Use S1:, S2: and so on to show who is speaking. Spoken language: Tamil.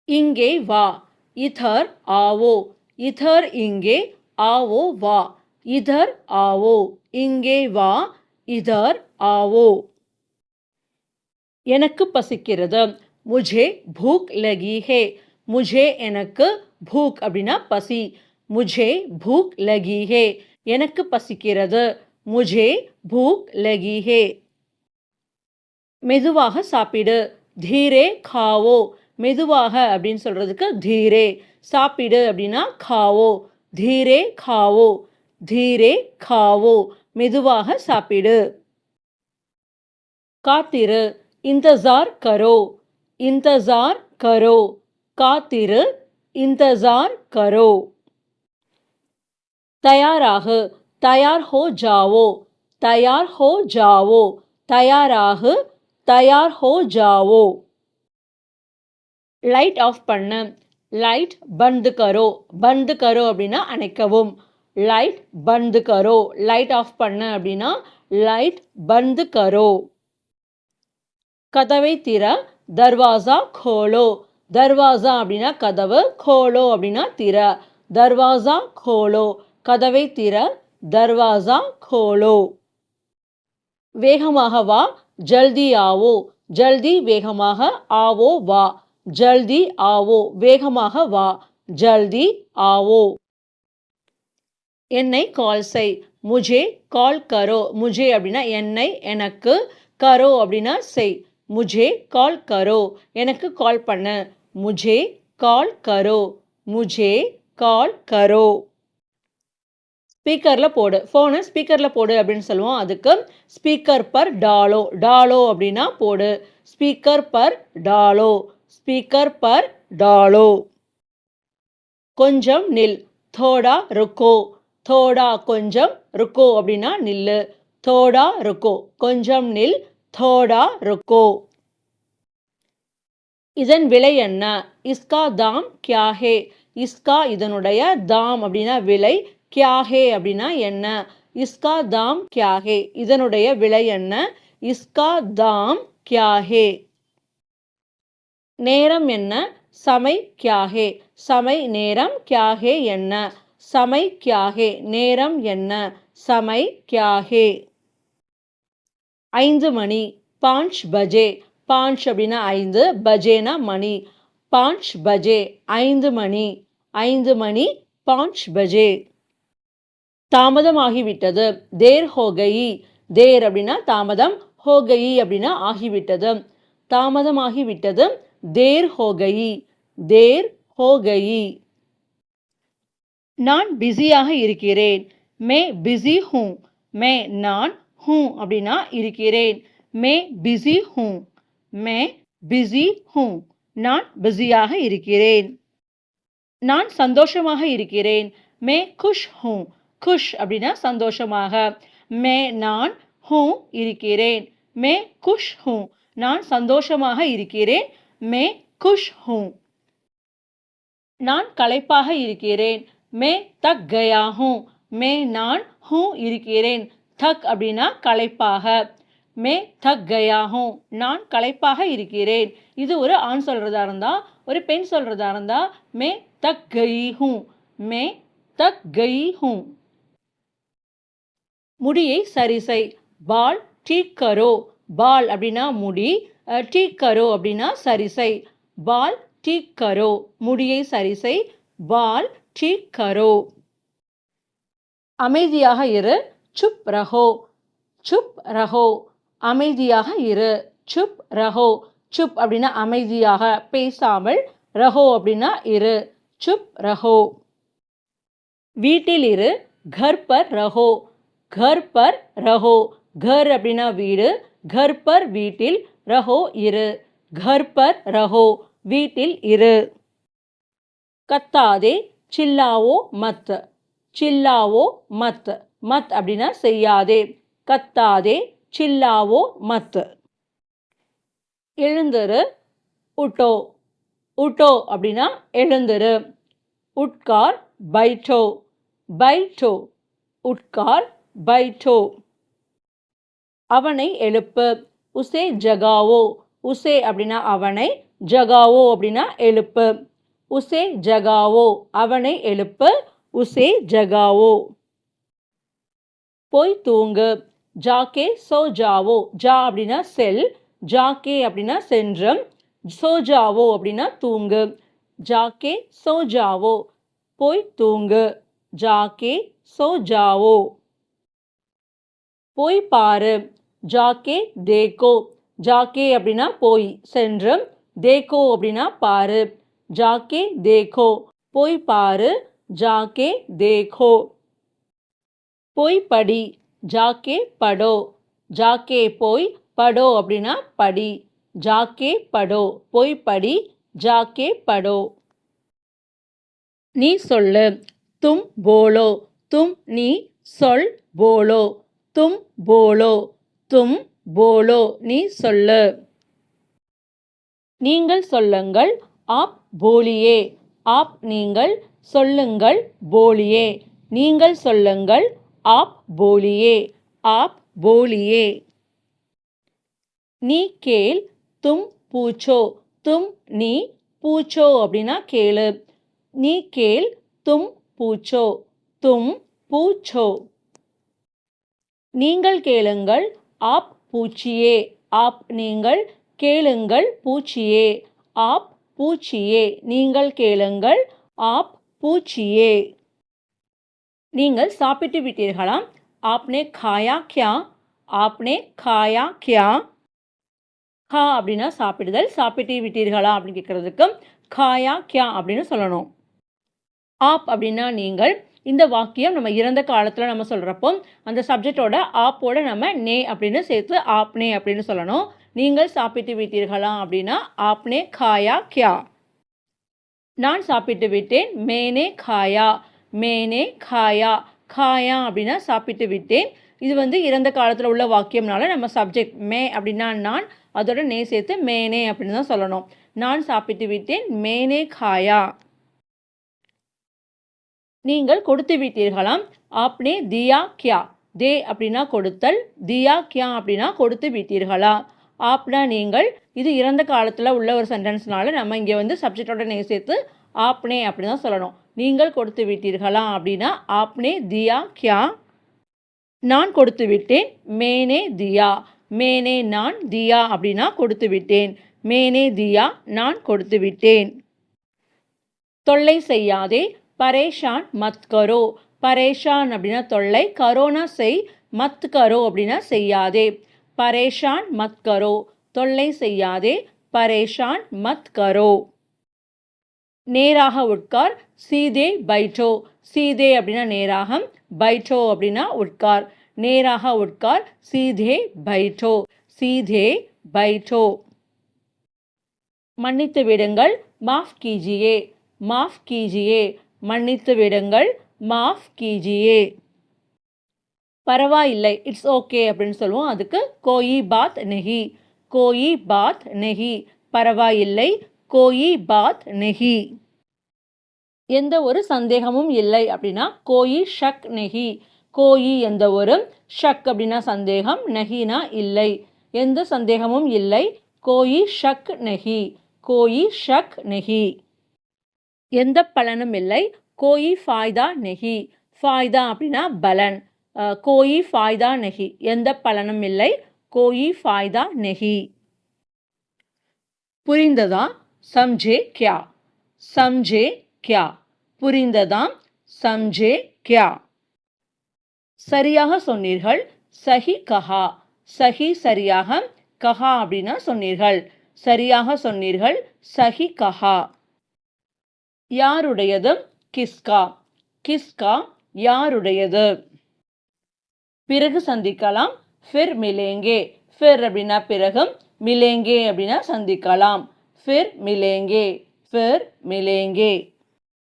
S1: இங்கே வா. इधर आओ. इधर இங்கே, आओ வா. इधर आओ. இங்கே வா. इधर आओ. எனக்கு பசிக்கிறது. मुझे भूख लगी है. मुझे எனக்கு भूख அப்படின்னா பசி. मुझे भूख लगी है. எனக்கு பசிக்கிறது. मुझे भूख लगी है. மெதுவாக சாப்பிடு. धीरे खाओ. மெதுவாக அப்படின்னு சொல்றதுக்கு धीरे. சாப்பிடு அப்படின்னா खाओ. धीरे खाओ. धीरे खाओ. மெதுவாக சாப்பிடு. காத்திரு. इंतजार करो. इंतजार करो. காத்திரு. इंतजार करो. தயாராகு. तैयार हो जाओ. तैयार हो जाओ. தயாராகு. तैयार हो जाओ. லைட் ஆஃப் பண்ணு. லைட் பந்த் கரோ. பந்த் கரோ அப்படின்னா அணைக்கவும். லைட் பந்த் கரோ. லைட் ஆஃப் பண்ணு அப்படின்னா லைட் பந்த் கரோ. கதவை திற. தர்வாசா கோலோ. தர்வாசா அப்படின்னா கதவு. கோலோ அப்படின்னா திற. தர்வாசா கோலோ. கதவை திற. தர்வாசா கோலோ. வேகமாக வா. ஜல்தி ஆவோ. ஜல்தி வேகமாக. ஆவோ வா. ஜல்தி ஆவோ. வேகமாக வா. ஜல்தி ஆவோ. என்னை கால் செய். முஜே கால் கரோ. முஜே அப்படின்னா என்னை, எனக்கு. கரோ அப்படின்னா செய். முஜே கால் கரோ. எனக்கு கால் பண்ணு. முஜே கால் கரோ. முஜே கால் கரோ. ஸ்பீக்கரில் போடு. ஃபோனை ஸ்பீக்கரில் போடு அப்படின்னு சொல்லுவோம். அதுக்கு ஸ்பீக்கர் பர் டாலோ. டாலோ அப்படின்னா போடு. Speaker per டாலோ. Speaker per டாலோ. கொஞ்சம் நில். தோடா ருக்கோ. தோடா கொஞ்சம். ருக்கோ அப்படின்னா நில்லு. தோடா ருக்கோ. கொஞ்சம் நில். தோடா ருக்கோ. இதன் விலை என்ன? இஸ்கா தாம் கியா ஹே. இஸ்கா இதனுடைய, தாம் அப்படின்னா விலை, கியா ஹே அப்படின்னா என்ன. இஸ்கா தாம் கியா ஹே. இதனுடைய விலை என்ன? இஸ்கா தாம் கியா ஹே. நேரம் என்ன? சமை கியா ஹே. சமை நேரம். கியா ஹே என்ன. சமை கியா ஹே. நேரம் என்ன. சமை கியா ஹே. 5 மணி. 5 பஜே. 5 அப்படின்னா 5, பஜேனா மணி. 5 பஜே. 5 மணி. 5 மணி. 5 பஜே. தாமதமாகிவிட்டது. தேர் ஹோ கயி. தேர் அப்படின்னா தாமதம். ஹோ கயி அப்படின்னா ஆகிவிட்டது. தாமதமாகிவிட்டது. தேர் ஹோ கயி. தேர் ஹோ கயி. நான் பிஸியாக இருக்கிறேன். மே பிஸி ஹூ. மே நான். ஹூ அப்படின்னா இருக்கிறேன். மே பிஸி ஹூ. மே பிஸி ஹூ. நான் பிஸியாக இருக்கிறேன். நான் சந்தோஷமாக இருக்கிறேன். மே குஷ் ஹூ. குஷ் அப்படின்னா சந்தோஷமாக. மே நான். ஹூ இருக்கிறேன். மே குஷ் ஹூ. நான் சந்தோஷமாக இருக்கிறேன். மே குஷ் ஹூ. நான் களைப்பாக இருக்கிறேன். மே தக் கயா ஹூ. மே நான். ஹூ இருக்கிறேன். தக் அப்படின்னா களைப்பாக. மே தக் கயா ஹூ. நான் களைப்பாக இருக்கிறேன். இது ஒரு ஆண் சொல்றதா இருந்தா, ஒரு பெண் சொல்றதா இருந்தா மே தக் கயி ஹூ. மே தக் கயி ஹூ. முடியை சரி செய். பால் டீக் கரோ. பால் அப்படின்னா முடி. டீக் கரோ அப்படின்னா சரி செய். பால் டீக் கரோ. முடியை சரி செய். பால் டீக் கரோ. அமைதியாக இரு. சுப் ரஹோ. சுப் ரஹோ. அமைதியாக இரு. சுப் ரஹோ. சுப் அப்படின்னா அமைதியாக, பேசாமல். ரஹோ அப்படின்னா இரு. சுப் ரஹோ. வீட்டில் இரு. கர் பர் ரஹோ. கர் பர் ரஹோ. கர் அப்படின்னா வீடு. கர் பர் வீட்டில். ரஹோ இரு. கர் பர் ரஹோ. வீட்டில் இரு. கத்தாதே. சில்லாவோ மத். சில்லாவோ மத். மத் அப்படின்னா செய்யாதே. கத்தாதே. சில்லாவோ மத். எழுந்திரு. உட்டோ. உட்டோ அப்படின்னா எழுந்திரு. உட்கார். பைட்டோ. பைட்டோ. உட்கார். பைட்டோ. அவனை எழுப்பு. உசே ஜகாவோ. உசே அப்படின்னா அவனை. ஜகாவோ அப்படின்னா எழுப்பு. உசே ஜகாவோ அவனை எழுப்பு. உசே ஜகாவோ. போய் தூங்கு. ஜாக்கே சோ ஜாவோ. ஜா அப்படின்னா செல். ஜாக்கே அப்படின்னா சென்று. சோ ஜாவோ அப்படின்னா தூங்கு. ஜாக்கே சோ ஜாவோ போய் தூங்கு. ஜாக்கே சோ ஜாவோ. போய் பாரு. ஜாக்கே தேக்கோ. ஜாக்கே அப்படின்னா போய் சென்று. தேக்கோ அப்படின்னா பாரு. ஜாக்கே தேக்கோ போய் பாரு. ஜாக்கே தேக்கோ. போய் படி. ஜாக்கே படோ. ஜாக்கே போய் படோ அப்படின்னா படி. ஜாக்கே படோ போய் படி. ஜாக்கே படோ. நீ சொல்லு. தும் போலோ. தும் நீ சொல். போலோ தும் போலோ. தும் போலோ நீ சொல்லு. நீங்கள் சொல்லுங்கள். ஆப் போலியே. ஆப் நீங்கள். சொல்லுங்கள். போலியே நீங்கள் சொல்லுங்கள். ஆப் போலியே. ஆப் போலியே. நீ கேள். தும் பூச்சோ. தும் நீ. பூச்சோ அப்படின்னா கேளு. நீ கேள். தும் பூச்சோ. தும் பூச்சோ. நீங்கள் கேளுங்கள். ஆப் பூச்சியே. ஆப் நீங்கள். கேளுங்கள். பூச்சியே. ஆப் பூச்சியே நீங்கள் கேளுங்கள். ஆப் பூச்சியே. நீங்கள் சாப்பிட்டு விட்டீர்களா? ஆப்னே காயா கியா? ஆப்னே காயா கியா? கா அப்படின்னா சாப்பிடுதல். சாப்பிட்டு விட்டீர்களா அப்படின்னு கேட்கறதுக்கு காயா கியா அப்படின்னு சொல்லணும். ஆப் அப்படின்னா நீங்கள். இந்த வாக்கியம் நம்ம இறந்த காலத்தில் நம்ம சொல்கிறப்போ அந்த சப்ஜெக்டோட ஆப்போட நம்ம நே அப்படின்னு சேர்த்து ஆப்னே அப்படின்னு சொல்லணும். நீங்கள் சாப்பிட்டு விட்டீர்களா அப்படின்னா ஆப்னே காயா கியா? நான் சாப்பிட்டு விட்டேன். மேனே காயா. மேனே காயா. காயா அப்படின்னா சாப்பிட்டு விட்டேன். இது இறந்த காலத்தில் உள்ள வாக்கியம்னால நம்ம சப்ஜெக்ட் மே அப்படின்னா நான், அதோட நே சேர்த்து மேனே அப்படின்னு தான் சொல்லணும். நான் சாப்பிட்டு விட்டேன். மேனே காயா. நீங்கள் கொடுத்து விட்டீர்களாம். ஆப்னே தியா கியா? தே அப்படின்னா கொடுத்தல். தியா கியா அப்படின்னா கொடுத்து விட்டீர்களா? ஆப்னா நீங்கள். இது இறந்த காலத்தில் உள்ள ஒரு சென்டென்ஸ்னால நம்ம இங்கே சப்ஜெக்டோட நே சேர்த்து ஆப்னே அப்படின்னு தான் சொல்லணும். நீங்கள் கொடுத்து விட்டீர்களா அப்படின்னா ஆப்னே தியா கியா? நான் கொடுத்து விட்டேன். மேனே தியா. மேனே நான். தியா அப்படின்னா கொடுத்து விட்டேன். மேனே தியா நான் கொடுத்து விட்டேன். தொல்லை செய்யாதே. பரேஷான் மத் கரோ. பரேஷான் அப்படின்னா தொல்லை. கரோனா செய். மத் கரோ அப்படின்னா செய்யாதே. பரேஷான் மத் கரோ தொல்லை செய்யாதே. பரேஷான் மத் கரோ. நேராக உட்கார். சீதே பைட்டோ. சீதே அப்படின்னா நேராக. பைட்டோ அப்படின்னா உட்கார். நேராக உட்கார். சீதே பைட்டோ. சீதே பைட்டோ. மன்னித்து விடுங்கள். மாஃப் கீஜியே. மாஃப் கீஜியே மன்னித்து விடுங்கள். மாஃப் கீஜியே. பரவாயில்லை. இட்ஸ் ஓகே அப்படின்னு சொல்லுவோம். அதுக்கு கோயி பாத் நெஹி. கோயி பாத் நெஹி பரவாயில்லை. கோயி பாத் நெஹி. எந்த ஒரு சந்தேகமும் இல்லை அப்படின்னா கோயி ஷக் நெஹி. கோயி எந்த ஒரு. ஷக் அப்படின்னா சந்தேகம். நெஹினா இல்லை. எந்த சந்தேகமும் இல்லை. கோயி ஷக் நெஹி. கோயி ஷக் நெஹி. எந்த பலனும் இல்லை. கோயி ஃபாய்தா நெஹி. ஃபாய்தா அப்படின்னா பலன். கோயி ஃபாய்தா நெஹி எந்த பலனும் இல்லை. கோயி ஃபாய்தா நெஹி. புரிந்ததா? சம்ஜே கியா? சம்ஜே கியா? புரிந்ததா? சம்ஜே கியா? சரியாக சொன்னீர்கள். சஹி கஹா. சஹி சரியாக. கஹா அப்படின்னா சொன்னீர்கள். சரியாக சொன்னீர்கள். சஹி கஹா. யாருடையது? கிஸ்கா. கிஸ்கா யாருடையது? பிறகு சந்திக்கலாம். ஃபிர் மிலேங்கே. ஃபிர் அப்படின்னா பிறகு. மிலேங்கே அப்படின்னா சந்திக்கலாம். ஃபிர் மிலேங்கே. ஃபிர் மிலேங்கே.